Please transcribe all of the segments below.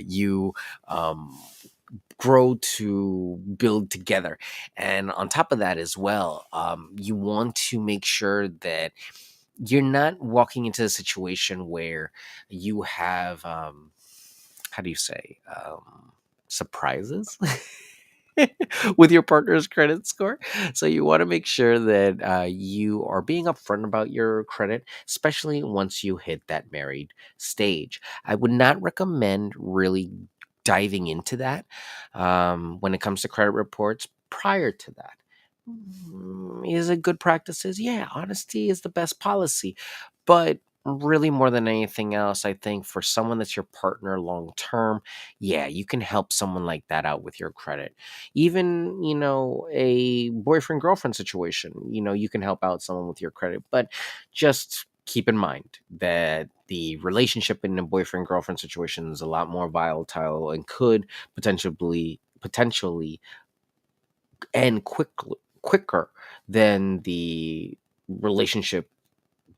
You grow to build together. And on top of that as well, you want to make sure that you're not walking into a situation where you have, how do you say, surprises with your partner's credit score. So you want to make sure that you are being upfront about your credit, especially once you hit that married stage. I would not recommend really diving into that when it comes to credit reports prior to that. Is it good practices? Yeah, honesty is the best policy. But really, more than anything else, I think for someone that's your partner long term, yeah, you can help someone like that out with your credit. Even, a boyfriend girlfriend situation, you can help out someone with your credit. But just keep in mind that the relationship in a boyfriend girlfriend situation is a lot more volatile and could potentially end quicker than the relationship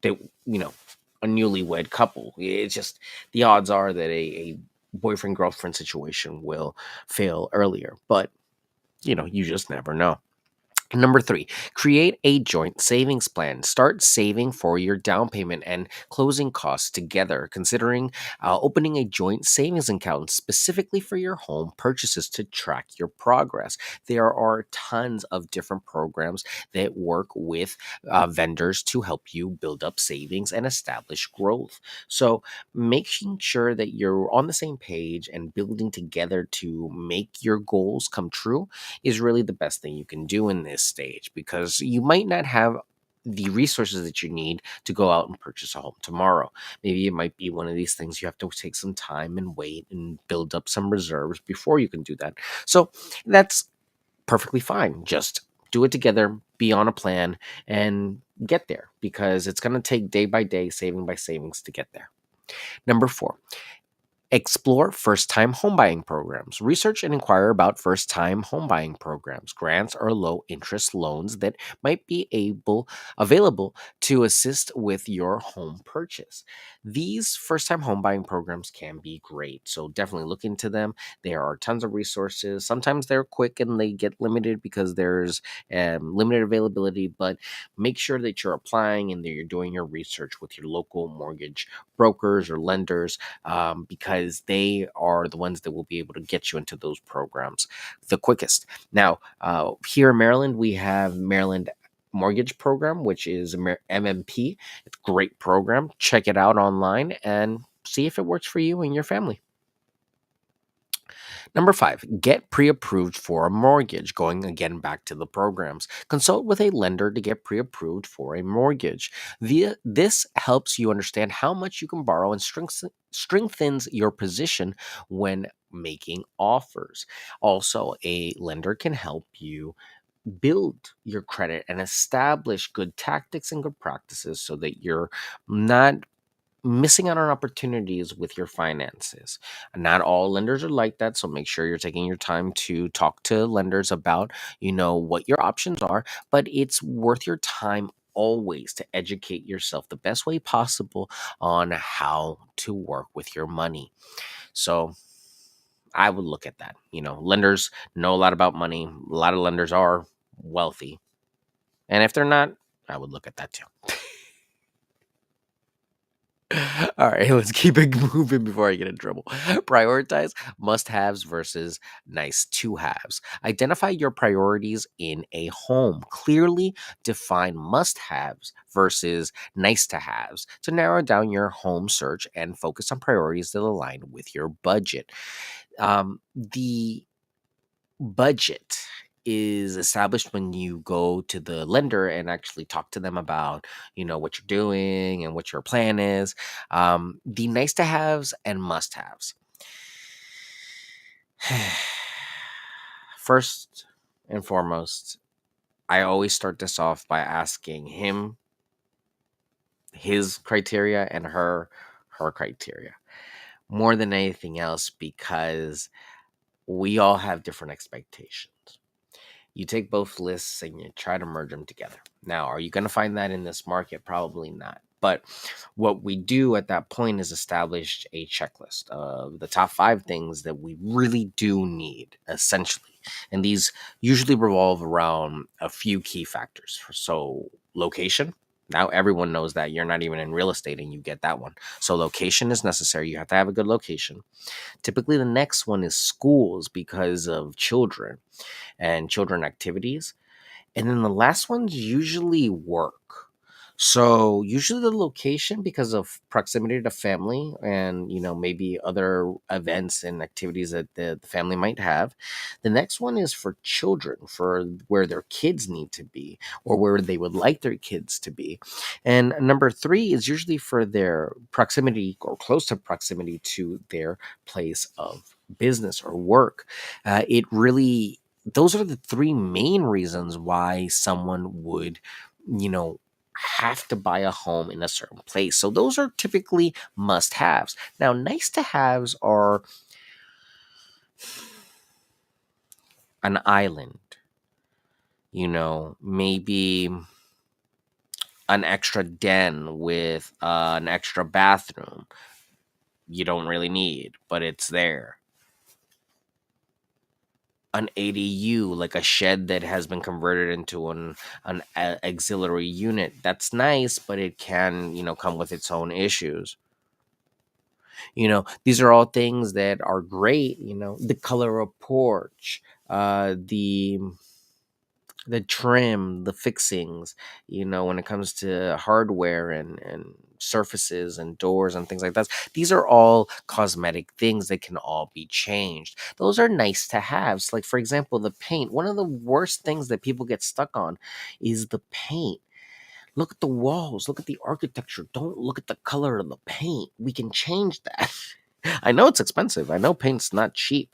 that, a newlywed couple. It's just the odds are that a boyfriend girlfriend situation will fail earlier, but you just never know. Number three, create a joint savings plan. Start saving for your down payment and closing costs together, considering opening a joint savings account specifically for your home purchases to track your progress. There are tons of different programs that work with vendors to help you build up savings and establish growth. So, making sure that you're on the same page and building together to make your goals come true is really the best thing you can do in this stage, because you might not have the resources that you need to go out and purchase a home tomorrow. Maybe it might be one of these things you have to take some time and wait and build up some reserves before you can do that. So that's perfectly fine. Just do it together, be on a plan, and get there, because it's going to take day by day, saving by savings to get there. Number four, explore first time homebuying programs. Research and inquire about first time homebuying programs, grants, or low interest loans that might be available to assist with your home purchase. These first time homebuying programs can be great, so definitely look into them. There are tons of resources. Sometimes they're quick and they get limited because there's limited availability, but make sure that you're applying and that you're doing your research with your local mortgage brokers or lenders, because they are the ones that will be able to get you into those programs the quickest. Now, here in Maryland, we have Maryland Mortgage Program, which is MMP. It's a great program. Check it out online and see if it works for you and your family. Number five, get pre approved for a mortgage. Going again back to the programs, consult with a lender to get pre approved for a mortgage. This helps you understand how much you can borrow and strengthens your position when making offers. Also, a lender can help you build your credit and establish good tactics and good practices so that you're not missing out on opportunities with your finances. Not all lenders are like that, so make sure you're taking your time to talk to lenders about, what your options are, but it's worth your time always to educate yourself the best way possible on how to work with your money. So, I would look at that. Lenders know a lot about money. A lot of lenders are wealthy. And if they're not, I would look at that too. All right, let's keep it moving before I get in trouble. Prioritize must haves versus nice to haves. Identify your priorities in a home. Clearly define must haves versus nice to haves to narrow down your home search and focus on priorities that align with your budget. The budget is established when you go to the lender and actually talk to them about what you're doing and what your plan is. The nice to haves and must haves. First and foremost, I always start this off by asking him his criteria and her criteria, more than anything else, because we all have different expectations. You take both lists and you try to merge them together. Now, are you going to find that in this market? Probably not. But what we do at that point is establish a checklist of the top 5 things that we really do need, essentially. And these usually revolve around a few key factors. So, location. Now, everyone knows that you're not even in real estate and you get that one. So, location is necessary. You have to have a good location. Typically, the next one is schools because of children and children activities. And then the last one's usually work. So usually the location because of proximity to family and maybe other events and activities that the family might have. The next one is for children, for where their kids need to be or where they would like their kids to be. And number 3 is usually for their proximity or close to proximity to their place of business or work. It really Those are the 3 main reasons why someone would, you know, have to buy a home in a certain place. So those are typically must haves. Now, nice to haves are an island, maybe an extra den with an extra bathroom you don't really need, but it's there. An ADU, like a shed that has been converted into an auxiliary unit. That's nice, but it can, come with its own issues. These are all things that are great. The color of porch, the trim, the fixings, when it comes to hardware and surfaces and doors and things like that. These are all cosmetic things that can all be changed. Those are nice to have. So, like, for example, the paint. One of the worst things that people get stuck on is the paint. Look at the walls, look at the architecture. Don't look at the color of the paint. We can change that. I know it's expensive. I know paint's not cheap,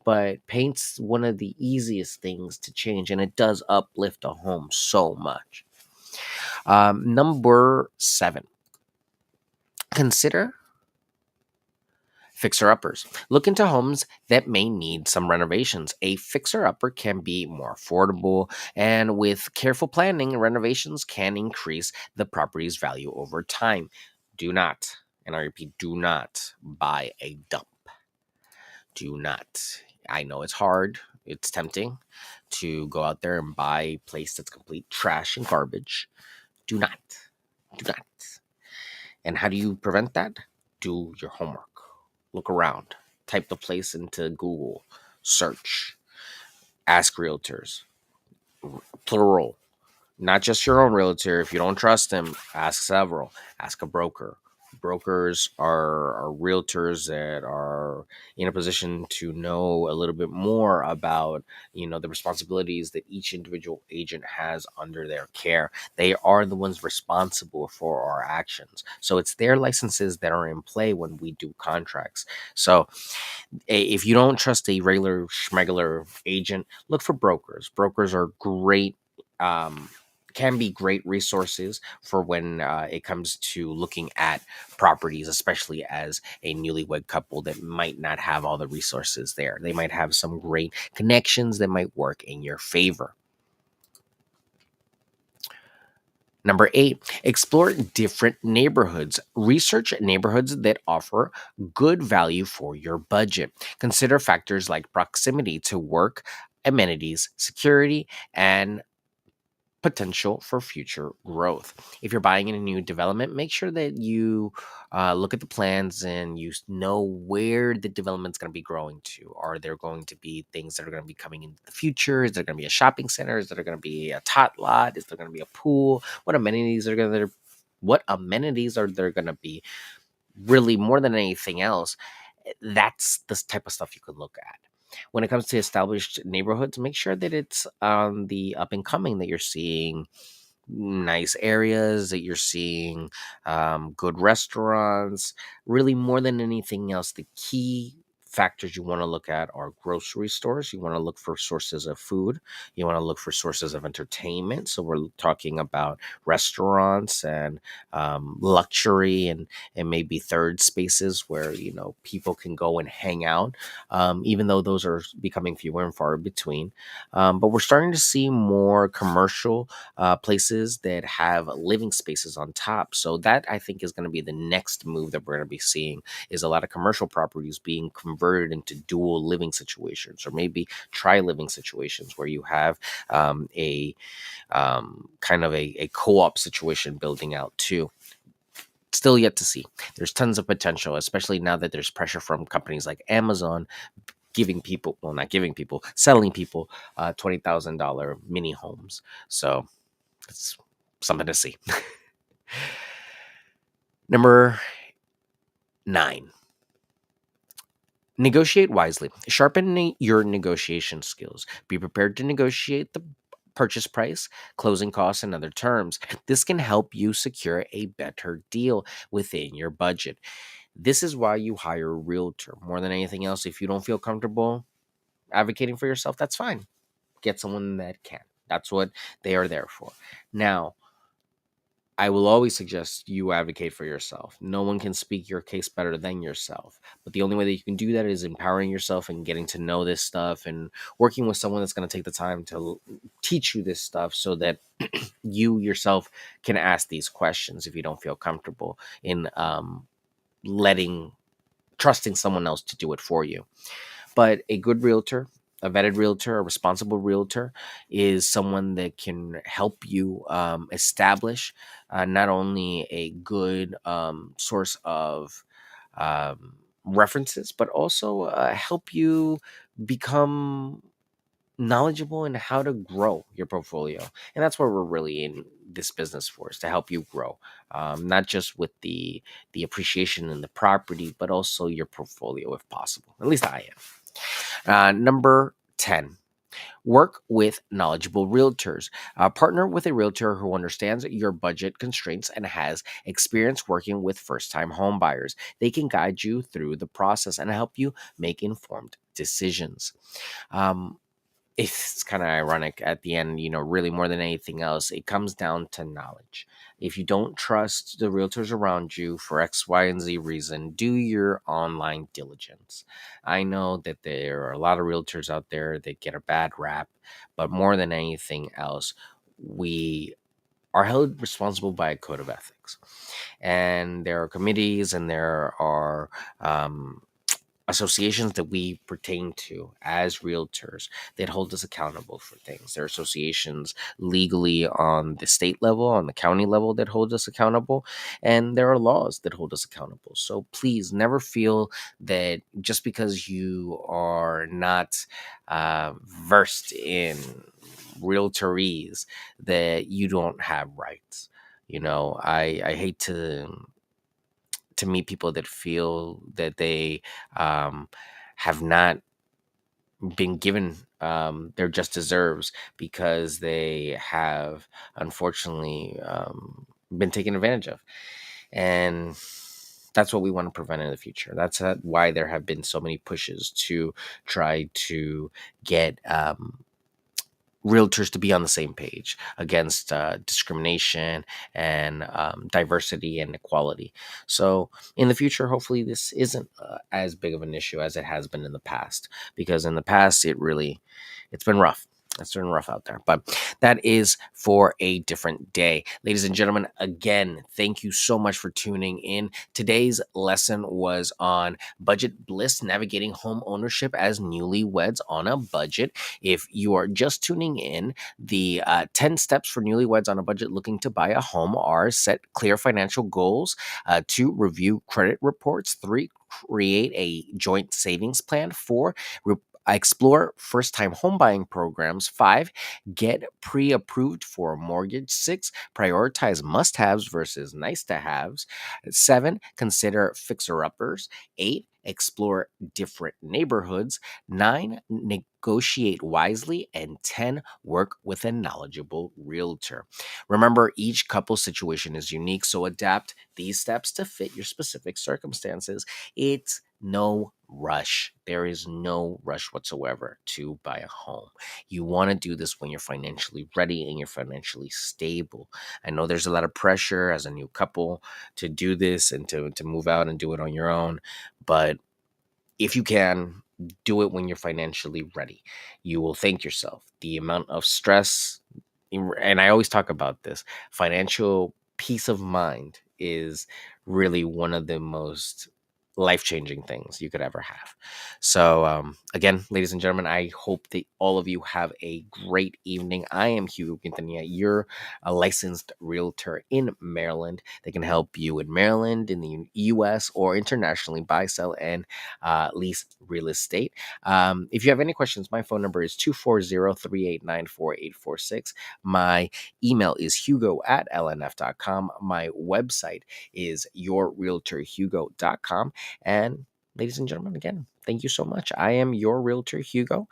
but paint's one of the easiest things to change, and it does uplift a home so much. Number 7, consider fixer uppers. Look into homes that may need some renovations. A fixer upper can be more affordable, and with careful planning, renovations can increase the property's value over time. Do not, and I repeat, do not buy a dump. Do not. I know it's hard. It's tempting to go out there and buy a place that's complete trash and garbage. Do not. Do not. And how do you prevent that? Do your homework. Look around. Type the place into Google. Search. Ask realtors. Plural. Not just your own realtor. If you don't trust him, ask several. Ask a broker. Brokers are realtors that are in a position to know a little bit more about the responsibilities that each individual agent has under their care. They are the ones responsible for our actions, so it's their licenses that are in play when we do contracts. So if you don't trust a regular schmegular agent, look for brokers. Brokers are great, can be great resources for when it comes to looking at properties, especially as a newlywed couple that might not have all the resources there. They might have some great connections that might work in your favor. Number 8, explore different neighborhoods. Research neighborhoods that offer good value for your budget. Consider factors like proximity to work, amenities, security, and potential for future growth. If you're buying in a new development, make sure that you look at the plans and you know where the development's going to be growing to. Are there going to be things that are going to be coming in the future? Is there going to be a shopping center? Is there going to be a tot lot? Is there going to be a pool? What amenities are there going to be? Really, more than anything else, that's the type of stuff you can look at. When it comes to established neighborhoods, make sure that it's on the up and coming, that you're seeing nice areas, that you're seeing good restaurants. Really, more than anything else, the key factors you want to look at are grocery stores. You want to look for sources of food. You want to look for sources of entertainment. So we're talking about restaurants and luxury and maybe third spaces where people can go and hang out. Even though those are becoming fewer and far between, but we're starting to see more commercial places that have living spaces on top. So that I think is going to be the next move that we're going to be seeing is a lot of commercial properties being converted into dual living situations or maybe tri-living situations where you have a kind of a co-op situation building out too. Still yet to see. There's tons of potential, especially now that there's pressure from companies like Amazon giving people, well, not giving people, selling people $20,000 mini homes. So it's something to see. Number 9. Negotiate wisely. Sharpen your negotiation skills. Be prepared to negotiate the purchase price, closing costs, and other terms. This can help you secure a better deal within your budget. This is why you hire a realtor. More than anything else, if you don't feel comfortable advocating for yourself, that's fine. Get someone that can. That's what they are there for. Now, I will always suggest you advocate for yourself. No one can speak your case better than yourself. But the only way that you can do that is empowering yourself and getting to know this stuff and working with someone that's going to take the time to teach you this stuff so that you yourself can ask these questions if you don't feel comfortable in letting, trusting someone else to do it for you. But a good realtor, a vetted realtor, a responsible realtor is someone that can help you establish not only a good source of references, but also help you become knowledgeable in how to grow your portfolio. And that's what we're really in this business for, is to help you grow, not just with the appreciation in the property, but also your portfolio if possible. At least I am. Number 10, work with knowledgeable realtors. Partner with a realtor who understands your budget constraints and has experience working with first-time home buyers. They can guide you through the process and help you make informed decisions. Um, it's kind of ironic at the end, really more than anything else, it comes down to knowledge. If you don't trust the realtors around you for X, Y, and Z reason, do your online diligence. I know that there are a lot of realtors out there that get a bad rap, but more than anything else, we are held responsible by a code of ethics. And there are committees and there are associations that we pertain to as realtors that hold us accountable for things. There are associations legally on the state level, on the county level that hold us accountable, and there are laws that hold us accountable. So please never feel that just because you are not versed in realtorese that you don't have rights. I hate to meet people that feel that they um, have not been given their just deserves because they have unfortunately been taken advantage of. And that's what we want to prevent in the future. That's why there have been so many pushes to try to get realtors to be on the same page against discrimination and diversity and equality. So in the future, hopefully this isn't as big of an issue as it has been in the past, because in the past it's been rough. It's been rough out there, but that is for a different day. Ladies and gentlemen, again, thank you so much for tuning in. Today's lesson was on budget bliss, navigating home ownership as newlyweds on a budget. If you are just tuning in, the 10 steps for newlyweds on a budget looking to buy a home are: set clear financial goals, 2, review credit reports, 3, create a joint savings plan, 4, explore first-time home buying programs, 5, get pre-approved for a mortgage, 6, prioritize must-haves versus nice-to-haves, 7, consider fixer-uppers, 8, explore different neighborhoods, 9, negotiate wisely, and 10, work with a knowledgeable realtor. Remember, each couple situation is unique, so adapt these steps to fit your specific circumstances. It's no rush. There is no rush whatsoever to buy a home. You want to do this when you're financially ready and you're financially stable. I know there's a lot of pressure as a new couple to do this and to move out and do it on your own, but if you can, do it when you're financially ready. You will thank yourself. The amount of stress, and I always talk about this, financial peace of mind is really one of the most life-changing things you could ever have. So again, ladies and gentlemen, I hope that all of you have a great evening. I am Hugo Quintanilla, you're a licensed realtor in Maryland. They can help you in Maryland, in the US, or internationally buy, sell, and lease real estate. If you have any questions, my phone number is 240-389-4846. My email is hugo@lnf.com. My website is yourrealtorhugo.com. And ladies and gentlemen, again, thank you so much. I am your realtor, Hugo,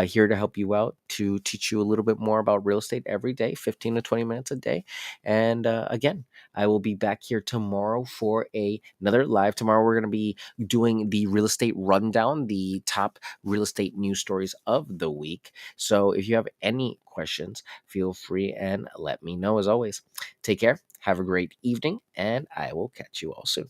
here to help you out, to teach you a little bit more about real estate every day, 15 to 20 minutes a day. And again, I will be back here tomorrow for another live. Tomorrow, we're going to be doing the real estate rundown, the top real estate news stories of the week. So if you have any questions, feel free and let me know. As always, take care, have a great evening, and I will catch you all soon.